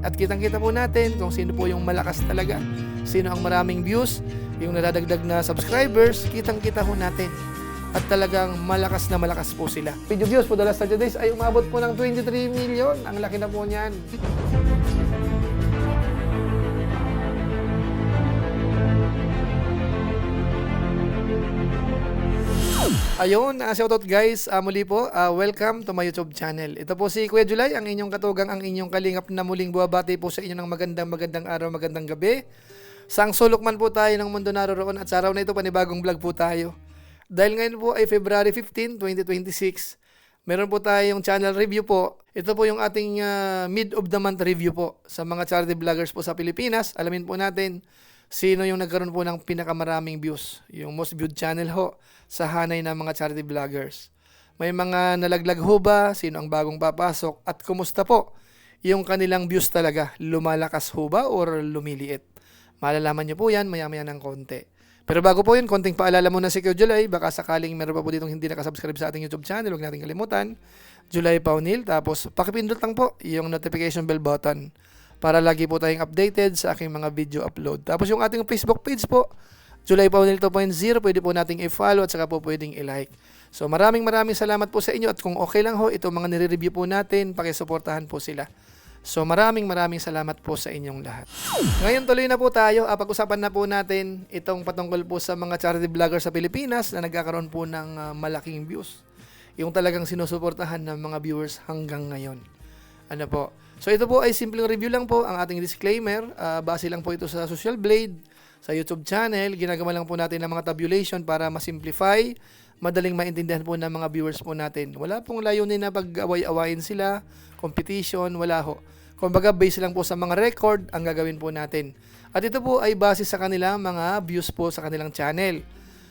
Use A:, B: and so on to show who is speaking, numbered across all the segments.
A: At kitang-kita po natin kung sino po yung malakas talaga, sino ang maraming views, yung nadadagdag na subscribers, kitang-kita po natin. At talagang malakas na malakas po sila. Video views for the last 30 days ay umabot po ng 23 million. Ang laki na po niyan. Ayun, shoutout guys. Muli po, welcome to my YouTube channel. Ito po si Kuya July, ang inyong katugang, ang inyong kalingap na muling buwabati po sa inyo ng magandang araw, magandang gabi. Sang sulok man po tayo ng mundo naroroon at sa araw na ito, panibagong vlog po tayo. Dahil ngayon po ay February 15, 2026, meron po tayong channel review po. Ito po yung ating mid of the month review po sa mga charity vloggers po sa Pilipinas. Alamin po natin sino yung nagkaroon po ng pinakamaraming views, yung most viewed channel ho sa hanay ng mga charity vloggers. May mga nalaglag ho ba? Sino ang bagong papasok? At kumusta po yung kanilang views talaga? Lumalakas ho ba or lumiliit? Malalaman nyo po yan maya-maya ng konti. Pero bago po yun, konting paalala muna si Kuya July. Baka sakaling meron pa po ditong hindi nakasubscribe sa ating YouTube channel, huwag natin kalimutan. July Paunil. Tapos pakipindot lang po yung notification bell button para lagi po tayong updated sa aking mga video upload. Tapos yung ating Facebook page po, July Paunil 2.0, pwede po nating i-follow at saka po pwedeng i-like. So maraming salamat po sa inyo at kung okay lang ho, itong mga nire-review po natin, pakisuportahan po sila. So maraming salamat po sa inyong lahat. Ngayon tuloy na po tayo, pag-usapan na po natin itong patungkol po sa mga charity vloggers sa Pilipinas na nagkakaroon po ng malaking views. Yung talagang sinusuportahan ng mga viewers hanggang ngayon. Ano po? So ito po ay simpleng review lang po, ang ating disclaimer. Base lang po ito sa Social Blade, sa YouTube channel. Ginagawa lang po natin ng mga tabulation para ma-simplify, madaling maintindihan po ng mga viewers po natin. Wala pong layunin na pag-away-awayin sila, competition, wala ho. Kumbaga, base lang po sa mga record ang gagawin po natin. At ito po ay base sa kanilang mga views po sa kanilang channel.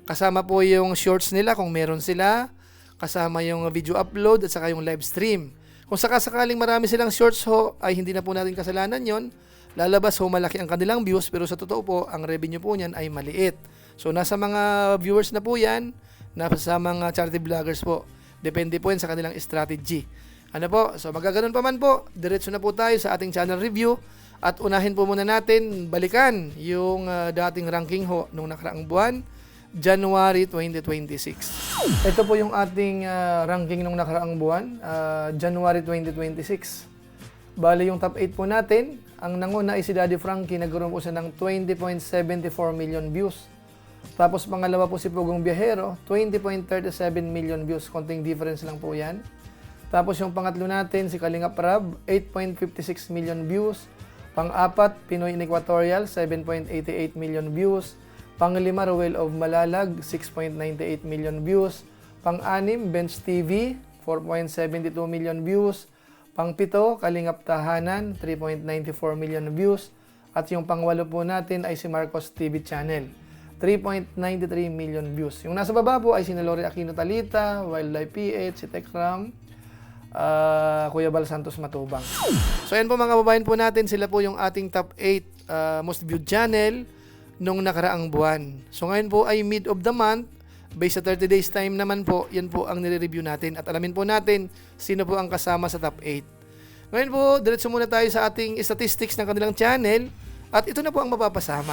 A: Kasama po yung shorts nila kung meron sila, kasama yung video upload at saka yung live stream. Kung sakasakaling marami silang shorts ho, ay hindi na po natin kasalanan yon. Lalabas ho malaki ang kanilang views, pero sa totoo po, ang revenue po niyan ay maliit. So nasa mga viewers na po yan, nasa mga charity vloggers po. Depende po yan sa kanilang strategy. Ano po? So magaganon pa man po, diretso na po tayo sa ating channel review. At unahin po muna natin, balikan yung dating ranking ho nung nakaraang buwan, January 2026. Ito po yung ating ranking nung nakaraang buwan, January 2026. Bali yung top 8 po natin, ang nanguna ay si Daddy Frankie, nagkaroon po siya ng 20.74 million views. Tapos pangalawa po si Pugong Biyahero, 20.37 million views. Konting difference lang po yan. Tapos yung pangatlo natin, si Kalingap Rab, 8.56 million views. Pang-apat, Pinoy in Equatorial, 7.88 million views. Pang-lima, Ruel of Malalag, 6.98 million views. Pang-anim, Bench TV, 4.72 million views. Pang-pito, Kalingap Tahanan, 3.94 million views. At yung pang-walo po natin ay si Marcos TV Channel, 3.93 million views. Yung nasa baba po ay si Lori Aquino Talita, Wildlife PH, si Tekram, Kuya Bal Santos Matubang. So yan po mga babayan po natin, sila po yung ating top 8 most viewed channel nung nakaraang buwan. So ngayon po ay mid of the month, based sa 30 days time naman po, yan po ang nire-review natin at alamin po natin sino po ang kasama sa top 8. Ngayon po, diretso muna tayo sa ating statistics ng kanilang channel at ito na po ang mapapasama.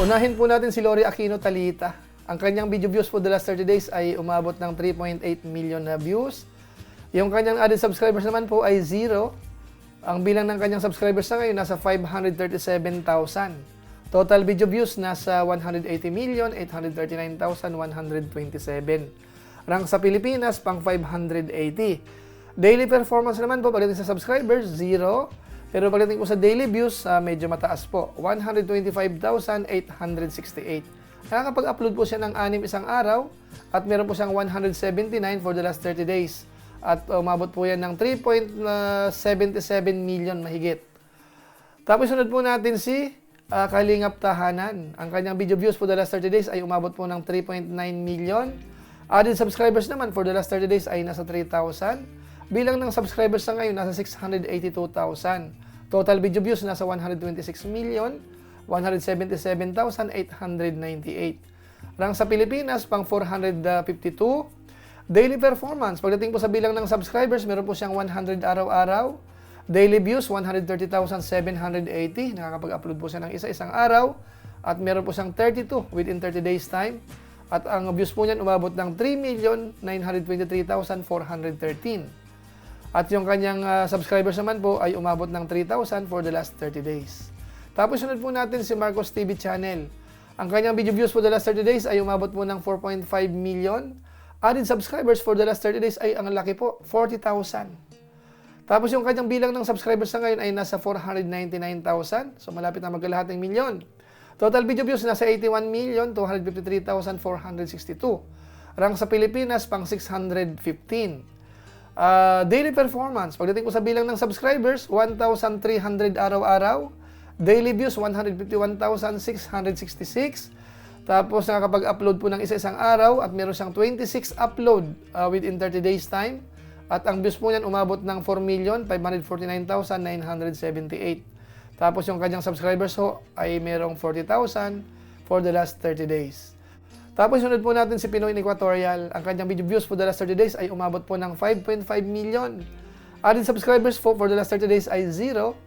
A: Unahin po natin si Lori Aquino Talita. Ang kanyang video views for the last 30 days ay umabot ng 3.8 million na views. Yung kanyang added subscribers naman po ay 0. Ang bilang ng kanyang subscribers na ngayon nasa 537,000. Total video views nasa 180,839,127. Rank sa Pilipinas pang 580. Daily performance naman po pagdating sa subscribers 0. Pero pagdating po sa daily views medyo mataas po, 125,868. Nakakapag-upload po siya ng 6 isang araw at meron po siyang 179 for the last 30 days. At umabot po yan ng 3.77 million mahigit. Tapos sunod po natin si Kalingap Tahanan. Ang kanyang video views for the last 30 days ay umabot po ng 3.9 million. Added subscribers naman for the last 30 days ay nasa 3,000. Bilang ng subscribers na ngayon nasa 682,000. Total video views nasa 126,177,898. Rank sa Pilipinas pang 452. Daily performance, pagdating po sa bilang ng subscribers, meron po siyang 100 araw-araw. Daily views, 130,780. Nakakapag-upload po siya ng isa-isang araw. At meron po siyang 32 within 30 days time. At ang views po niyan umabot ng 3,923,413. At yung kanyang subscribers naman po ay umabot ng 3,000 for the last 30 days. Tapos sunod po natin si Marcos TV Channel. Ang kanyang video views for the last 30 days ay umabot po ng 4.5 million. Added subscribers for the last 30 days ay ang laki po, 40,000. Tapos yung kanyang bilang ng subscribers na ngayon ay nasa 499,000. So malapit na magkalahating milyon. Total video views nasa 81,253,462. Rank sa Pilipinas pang 615. Daily performance, pagdating po sa bilang ng subscribers, 1,300 araw-araw. Daily views, 151,666. Tapos nakakapag-upload po ng isa-isang araw at meron siyang 26 upload within 30 days time. At ang views po niyan umabot ng 4,549,978. Tapos yung kanyang subscribers ho ay merong 40,000 for the last 30 days. Tapos sunod po natin si Pinoy Equatorial. Ang kanyang video views for the last 30 days ay umabot po ng 5.5 million. Added subscribers po for the last 30 days ay 0.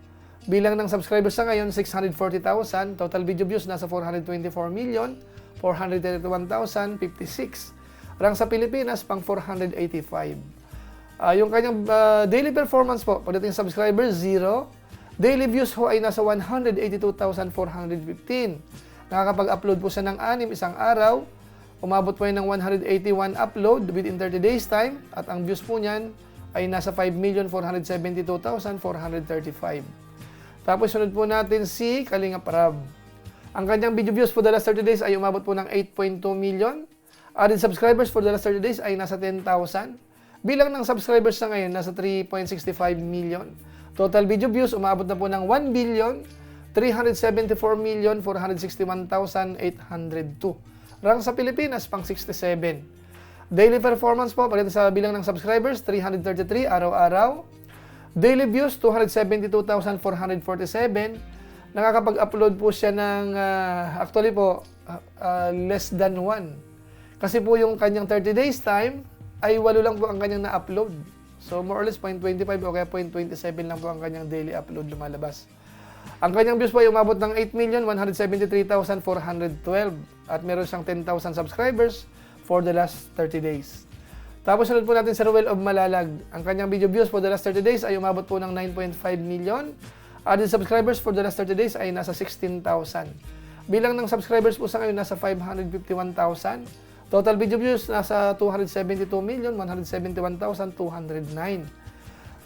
A: Bilang ng subscribers sa ngayon, 640,000. Total video views nasa 424,431,056. Rank sa Pilipinas, pang 485. Yung kanyang daily performance po, pagdating sa subscribers, 0. Daily views ho ay nasa 182,415. Nakakapag-upload po siya ng 6 isang araw. Umabot po yan ng 181 upload within 30 days time. At ang views po niyan ay nasa 5,472,435. Tapos sunod po natin si Kalingap Rab. Ang kanyang video views for the last 30 days ay umabot po ng 8.2 million. Added subscribers for the last 30 days ay nasa 10,000. Bilang ng subscribers na ngayon, nasa 3.65 million. Total video views, umabot na po ng 1,374,461,802. Rank sa Pilipinas, pang 67. Daily performance po, pagdating sa bilang ng subscribers, 333 araw-araw. Daily views, 272,447. Nakakapag-upload po siya ng, actually po, less than 1. Kasi po yung kanyang 30 days time, ay 8 lang po ang kanyang na-upload. So more or less 0.25 o kaya 0.27 lang po ang kanyang daily upload lumalabas. Ang kanyang views po ay umabot ng 8,173,412 at meron siyang 10,000 subscribers for the last 30 days. Tapos sunod po natin si Ruel of Malalag. Ang kanyang video views for the last 30 days ay umabot po ng 9.5 million. Added subscribers for the last 30 days ay nasa 16,000. Bilang ng subscribers po sa ngayon nasa 551,000. Total video views nasa 272,171,209.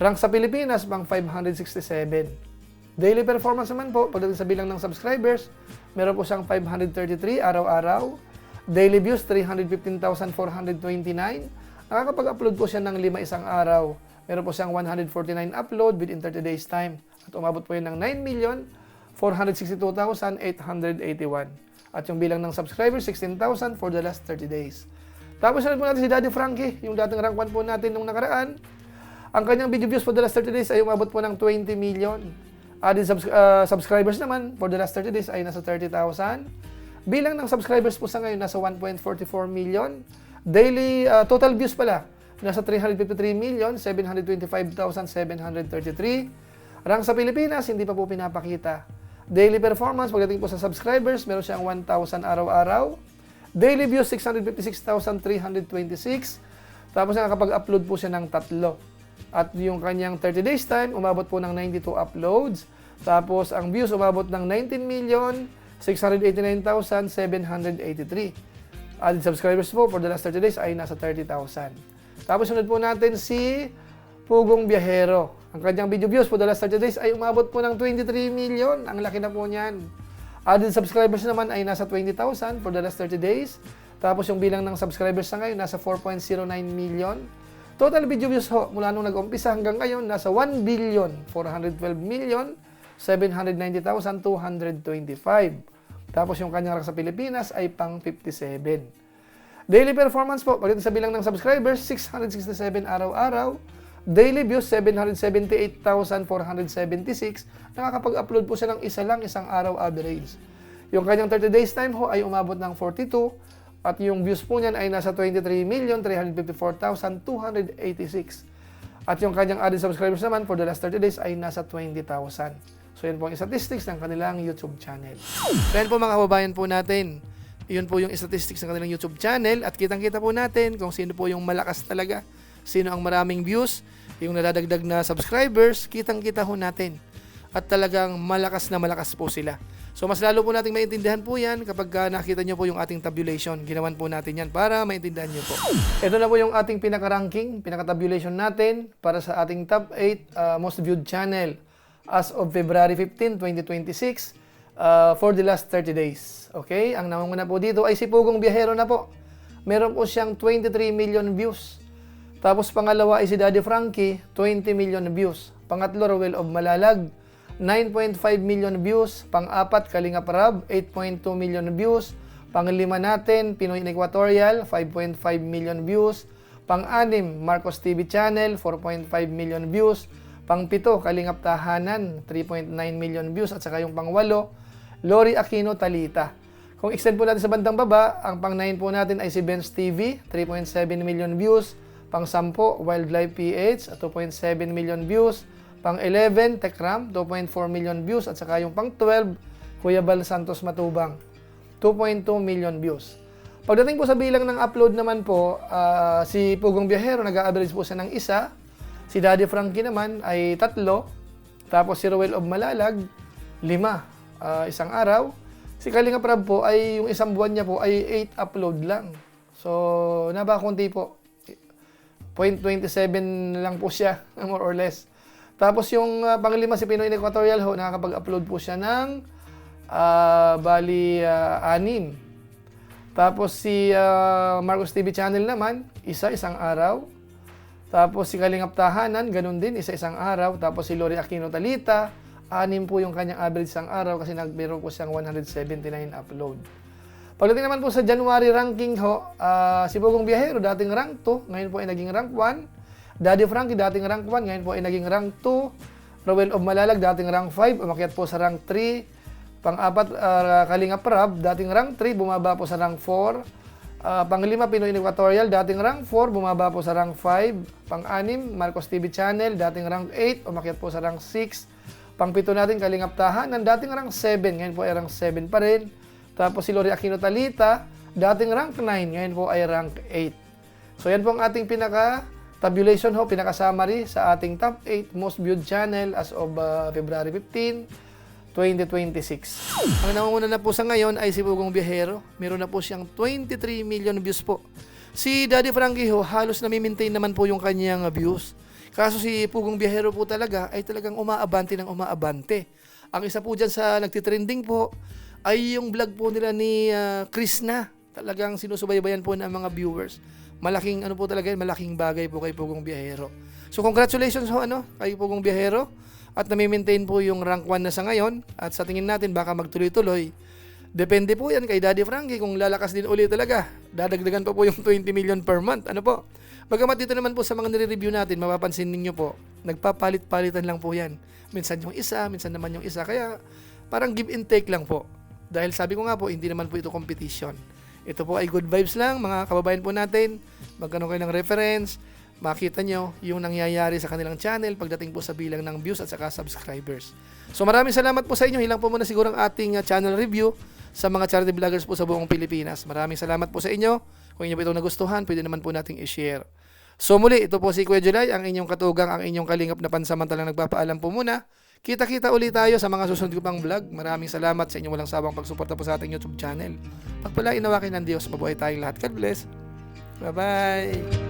A: Rank sa Pilipinas pang 567. Daily performance naman po, pagdating sa bilang ng subscribers, meron po siyang 533 araw-araw. Daily views, 315,429. Nakakapag-upload po siya ng 5 isang araw. Meron po siyang 149 upload within 30 days time. At umabot po yun ng 9,462,881. At yung bilang ng subscribers, 16,000 for the last 30 days. Tapos sunod po natin si Daddy Frankie, yung dating rank 1 po natin nung nakaraan. Ang kanyang video views for the last 30 days ay umabot po ng 20 million. Added subscribers naman for the last 30 days ay nasa 30,000. Bilang ng subscribers po sa ngayon, nasa 1.44 million. Daily total views pala, nasa 353,725,733. Rank sa Pilipinas, hindi pa po pinapakita. Daily performance, pagdating po sa subscribers, meron siyang 1,000 araw-araw. Daily views, 656,326. Tapos nakakapag-upload po siya ng 3. At yung kanyang 30 days time, umabot po ng 92 uploads. Tapos ang views umabot ng 19,689,783. Added subscribers po for the last 30 days ay nasa 30,000. Tapos sunod po natin si Pugong Biyahero. Ang kanyang video views for the last 30 days ay umabot po ng 23 million. Ang laki na po niyan. Added subscribers naman ay nasa 20,000 for the last 30 days. Tapos yung bilang ng subscribers na ngayon, nasa 4.09 million. Total video views ho, mula nung nag-umpisa hanggang ngayon, nasa 1,412,790,225. Tapos yung kanyang rank sa Pilipinas ay pang 57. Daily performance po, pagdating sa bilang ng subscribers, 667 araw-araw. Daily views, 778,476. Nakakapag-upload po siya ng isang araw average. Yung kanyang 30 days time ho ay umabot ng 42. At yung views po niyan ay nasa 23,354,286. At yung kanyang added subscribers naman for the last 30 days ay nasa 20,000. So yun po ang statistics ng kanilang YouTube channel. So yan po mga kababayan po natin. Yun po yung statistics ng kanilang YouTube channel at kitang-kita po natin kung sino po yung malakas talaga, sino ang maraming views, yung nadadagdag na subscribers, kitang-kita po natin. At talagang malakas na malakas po sila. So mas lalo po nating maintindihan po yan kapag nakita nyo po yung ating tabulation. Ginawan po natin yan para maintindihan nyo po. Ito na po yung ating pinaka-ranking, pinaka-tabulation natin para sa ating top 8 most viewed channel as of February 15, 2026 for the last 30 days. Okay? Ang namumuna po dito ay si Pugong Biyahero na po. Meron po siyang 23 million views. Tapos pangalawa ay si Daddy Frankie, 20 million views. Pangatlo, Ruel of Malalag, 9.5 million views. Pang-apat, Kalingap Rab, 8.2 million views. Pang-lima natin, Pinoy in Equatorial, 5.5 million views. Pang-anim, Marcos TV Channel, 4.5 million views. Pang-pito, Kalingap Tahanan, 3.9 million views. At saka yung pang-walo, Lori Aquino Talita. Kung extend po natin sa bandang baba, ang pang-9 po natin ay si Benz TV, 3.7 million views. Pang-10, Wildlife PH, 2.7 million views. Pang-11, Tekram, 2.4 million views. At saka yung pang-12, Kuya Bal Santos Matubang, 2.2 million views. Pagdating po sa bilang ng upload naman po, si Pugong Biyahero, nag-a-average po siya ng isa. Si Daddy Frankie naman ay 3. Tapos si Ruel of Malalag, 5 isang araw. Si Kalingap Rab po ay yung isang buwan niya po ay 8 upload lang. So, nabakunti po. 0.27 lang po siya, more or less. Tapos yung pang-lima si Pinoy in Equatorial ho, nakakapag-upload po siya ng 6. Tapos si Marcos TV Channel naman, isang araw. Tapos si Kalingap Tahanan, ganun din, isang araw. Tapos si Lori Aquino Talita, 6 po yung kanyang average isang araw kasi meron po siyang 179 upload. Pagdating naman po sa January ranking ho, si Pugong Biyahero dating rank 2, ngayon po ay naging rank 1. Daddy Frankie dating rank 1, ngayon po ay naging rank 2. Ruel of Malalag dating rank 5, umakyat po sa rank 3. Pang-apat, Kalingap Rab dating rank 3, bumaba po sa rank 4. Pang-lima, Pinoy in Equatorial dating rank 4, bumaba po sa rank 5. Pang-anim, Marcos TV Channel dating rank 8, umakyat po sa rank 6. Pang-pito natin, Kalingap Tahanan dating rank 7, ngayon po ay rank 7 pa rin. Tapos si Lori Aquino Talita dating rank 9, ngayon po ay rank 8. So yan po ang ating tabulation ho, pinaka-summary sa ating top 8 most viewed channel as of February 15, 2026. Ang namumuna na po sa ngayon ay si Pugong Biyahero. Meron na po siyang 23 million views po. Si Daddy Frankie ho, halos nami-maintain naman po yung kanyang views. Kaso si Pugong Biyahero po talaga ay talagang umaabante ng umaabante. Ang isa po dyan sa nagtitrending po ay yung vlog po nila ni Krishna. Talagang sinusubaybayan po ng mga viewers. Malaking po talaga yun, malaking bagay po kay Pugong Biyahero. So congratulations ho kay Pugong Biyahero at nami-maintain po yung rank 1 na sa ngayon at sa tingin natin baka magtuloy-tuloy. Depende po yan kay Daddy Frankie kung lalakas din ulit talaga. Dadagdagan pa po yung 20 million per month. Ano po? Bagamat dito naman po sa mga nire-review natin, mapapansin ninyo po, nagpapalit-palitan lang po yan. Minsan yung isa, minsan naman yung isa. Kaya parang give and take lang po. Dahil sabi ko nga po, hindi naman po ito competition. Ito po ay good vibes lang, mga kababayan po natin. Magkaroon kayo ng reference, makita nyo yung nangyayari sa kanilang channel pagdating po sa bilang ng views at saka subscribers. So maraming salamat po sa inyo. Hilang po muna siguro ang ating channel review sa mga charity vloggers po sa buong Pilipinas. Maraming salamat po sa inyo. Kung inyo po itong nagustuhan, pwede naman po nating i-share. So muli, ito po si Kuya July, ang inyong katugang, ang inyong kalingap na pansamantalang nagpapaalam po muna. Kita-kita ulit tayo sa mga susunod ko pang vlog. Maraming salamat sa inyong walang sawang pagsuporta po sa ating YouTube channel. Pagpalain nawa kayo ng Diyos, mabuhay tayong lahat. God bless. Bye-bye.